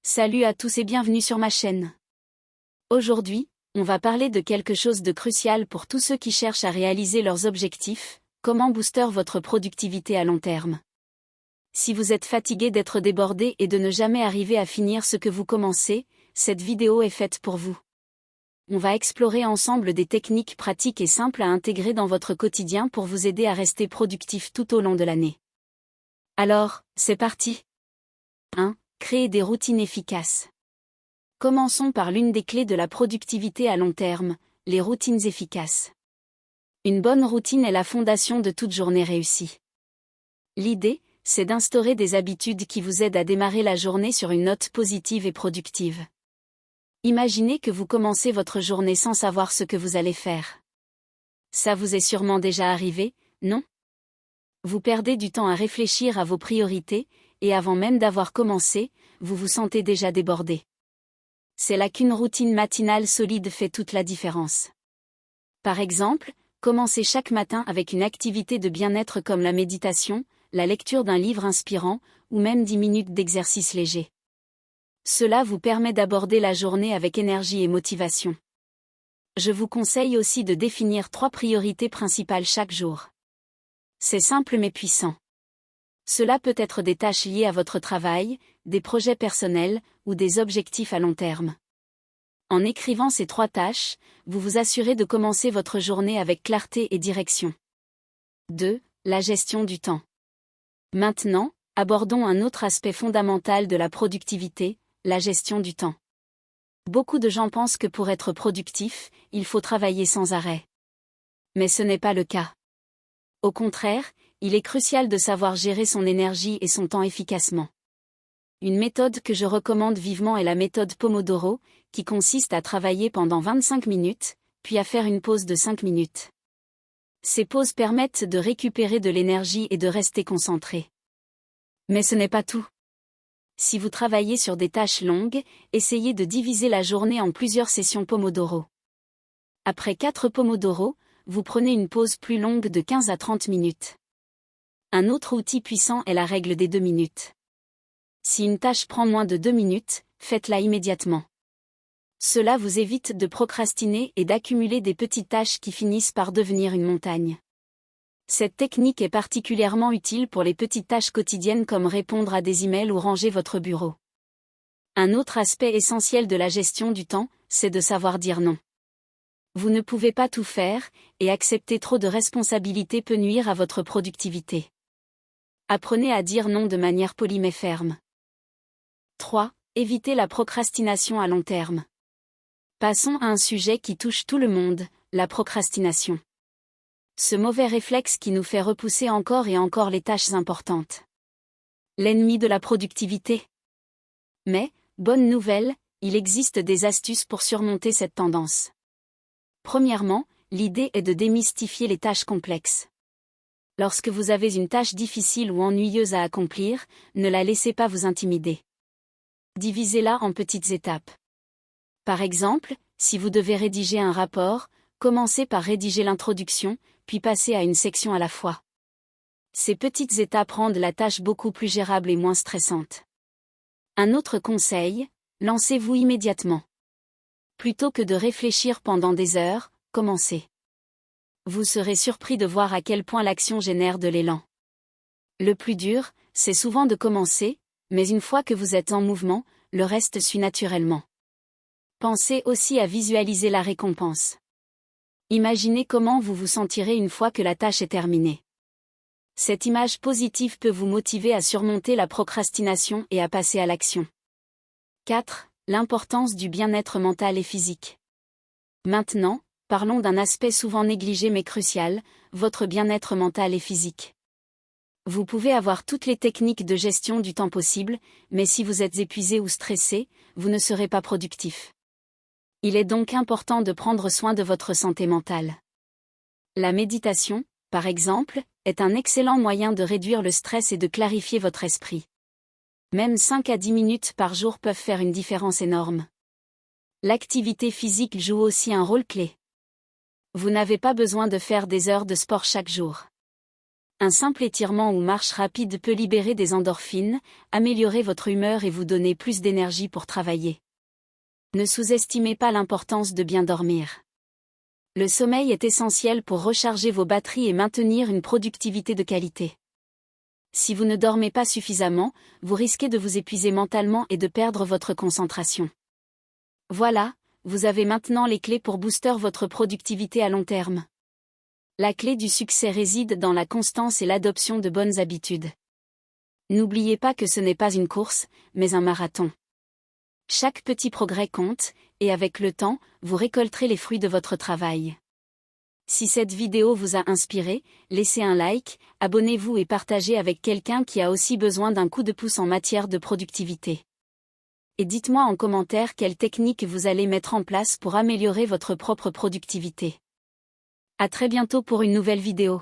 Salut à tous et bienvenue sur ma chaîne. Aujourd'hui, on va parler de quelque chose de crucial pour tous ceux qui cherchent à réaliser leurs objectifs, comment booster votre productivité à long terme. Si vous êtes fatigué d'être débordé et de ne jamais arriver à finir ce que vous commencez, cette vidéo est faite pour vous. On va explorer ensemble des techniques pratiques et simples à intégrer dans votre quotidien pour vous aider à rester productif tout au long de l'année. Alors, c'est parti. 1. Créer des routines efficaces. Commençons par l'une des clés de la productivité à long terme, les routines efficaces. Une bonne routine est la fondation de toute journée réussie. L'idée, c'est d'instaurer des habitudes qui vous aident à démarrer la journée sur une note positive et productive. Imaginez que vous commencez votre journée sans savoir ce que vous allez faire. Ça vous est sûrement déjà arrivé, non? Vous perdez du temps à réfléchir à vos priorités, et avant même d'avoir commencé, vous vous sentez déjà débordé. C'est là qu'une routine matinale solide fait toute la différence. Par exemple, commencez chaque matin avec une activité de bien-être comme la méditation, la lecture d'un livre inspirant, ou même 10 minutes d'exercice léger. Cela vous permet d'aborder la journée avec énergie et motivation. Je vous conseille aussi de définir 3 priorités principales chaque jour. C'est simple mais puissant. Cela peut être des tâches liées à votre travail, des projets personnels, ou des objectifs à long terme. En écrivant ces 3 tâches, vous vous assurez de commencer votre journée avec clarté et direction. 2. La gestion du temps. Maintenant, abordons un autre aspect fondamental de la productivité, la gestion du temps. Beaucoup de gens pensent que pour être productif, il faut travailler sans arrêt. Mais ce n'est pas le cas. Au contraire, il est crucial de savoir gérer son énergie et son temps efficacement. Une méthode que je recommande vivement est la méthode Pomodoro, qui consiste à travailler pendant 25 minutes, puis à faire une pause de 5 minutes. Ces pauses permettent de récupérer de l'énergie et de rester concentré. Mais ce n'est pas tout. Si vous travaillez sur des tâches longues, essayez de diviser la journée en plusieurs sessions Pomodoro. Après 4 Pomodoro, vous prenez une pause plus longue de 15 à 30 minutes. Un autre outil puissant est la règle des 2 minutes. Si une tâche prend moins de 2 minutes, faites-la immédiatement. Cela vous évite de procrastiner et d'accumuler des petites tâches qui finissent par devenir une montagne. Cette technique est particulièrement utile pour les petites tâches quotidiennes comme répondre à des emails ou ranger votre bureau. Un autre aspect essentiel de la gestion du temps, c'est de savoir dire non. Vous ne pouvez pas tout faire, et accepter trop de responsabilités peut nuire à votre productivité. Apprenez à dire non de manière polie mais ferme. 3. Évitez la procrastination à long terme. Passons à un sujet qui touche tout le monde, la procrastination. Ce mauvais réflexe qui nous fait repousser encore et encore les tâches importantes. L'ennemi de la productivité. Mais, bonne nouvelle, il existe des astuces pour surmonter cette tendance. Premièrement, l'idée est de démystifier les tâches complexes. Lorsque vous avez une tâche difficile ou ennuyeuse à accomplir, ne la laissez pas vous intimider. Divisez-la en petites étapes. Par exemple, si vous devez rédiger un rapport, commencez par rédiger l'introduction, puis passez à une section à la fois. Ces petites étapes rendent la tâche beaucoup plus gérable et moins stressante. Un autre conseil, lancez-vous immédiatement. Plutôt que de réfléchir pendant des heures, commencez. Vous serez surpris de voir à quel point l'action génère de l'élan. Le plus dur, c'est souvent de commencer, mais une fois que vous êtes en mouvement, le reste suit naturellement. Pensez aussi à visualiser la récompense. Imaginez comment vous vous sentirez une fois que la tâche est terminée. Cette image positive peut vous motiver à surmonter la procrastination et à passer à l'action. 4. L'importance du bien-être mental et physique. Maintenant, parlons d'un aspect souvent négligé mais crucial, votre bien-être mental et physique. Vous pouvez avoir toutes les techniques de gestion du temps possibles, mais si vous êtes épuisé ou stressé, vous ne serez pas productif. Il est donc important de prendre soin de votre santé mentale. La méditation, par exemple, est un excellent moyen de réduire le stress et de clarifier votre esprit. Même 5 à 10 minutes par jour peuvent faire une différence énorme. L'activité physique joue aussi un rôle clé. Vous n'avez pas besoin de faire des heures de sport chaque jour. Un simple étirement ou marche rapide peut libérer des endorphines, améliorer votre humeur et vous donner plus d'énergie pour travailler. Ne sous-estimez pas l'importance de bien dormir. Le sommeil est essentiel pour recharger vos batteries et maintenir une productivité de qualité. Si vous ne dormez pas suffisamment, vous risquez de vous épuiser mentalement et de perdre votre concentration. Voilà, vous avez maintenant les clés pour booster votre productivité à long terme. La clé du succès réside dans la constance et l'adoption de bonnes habitudes. N'oubliez pas que ce n'est pas une course, mais un marathon. Chaque petit progrès compte, et avec le temps, vous récolterez les fruits de votre travail. Si cette vidéo vous a inspiré, laissez un like, abonnez-vous et partagez avec quelqu'un qui a aussi besoin d'un coup de pouce en matière de productivité. Et dites-moi en commentaire quelles techniques vous allez mettre en place pour améliorer votre propre productivité. À très bientôt pour une nouvelle vidéo.